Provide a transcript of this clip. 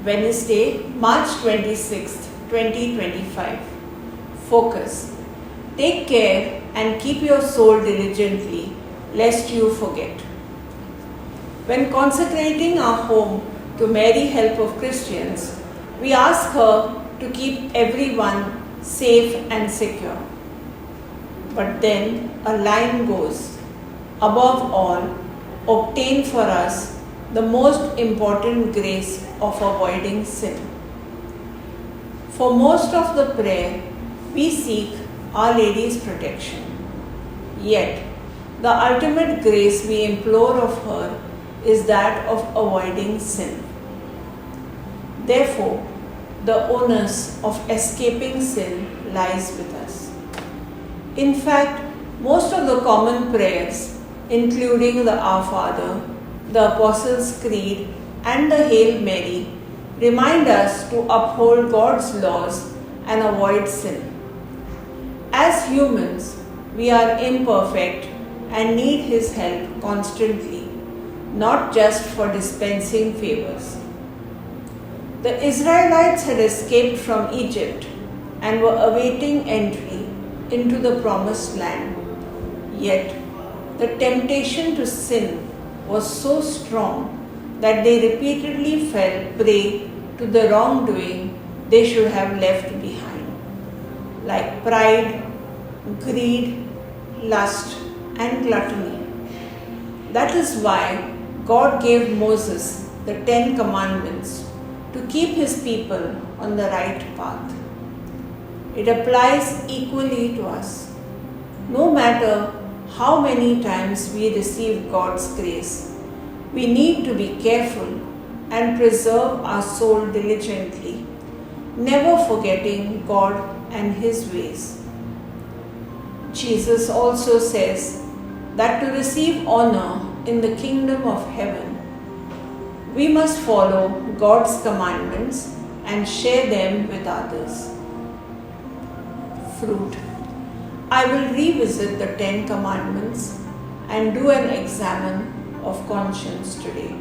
Wednesday, March 26th, 2025. Focus. Take care and keep your soul diligently, lest you forget. When consecrating our home to Mary, Help of Christians, we ask her to keep everyone safe and secure. But then a line goes, above all, obtain for us the most important grace of avoiding sin. For most of the prayer, we seek Our Lady's protection. Yet, the ultimate grace we implore of her is that of avoiding sin. Therefore, the onus of escaping sin lies with us. In fact, most of the common prayers, including the Our Father, the Apostles' Creed, and the Hail Mary, remind us to uphold God's laws and avoid sin. As humans, we are imperfect and need His help constantly, not just for dispensing favors. The Israelites had escaped from Egypt and were awaiting entry into the promised land. Yet, the temptation to sin was so strong that they repeatedly fell prey to the wrongdoing they should have left behind, like pride, greed, lust, and gluttony. That is why God gave Moses the 10 Commandments to keep His people on the right path. It applies equally to us. No matter how many times we receive God's grace, we need to be careful and preserve our soul diligently, never forgetting God and His ways. Jesus also says that to receive honor in the kingdom of heaven, we must follow God's commandments and share them with others. Fruit. I will revisit the 10 Commandments and do an examen of conscience today.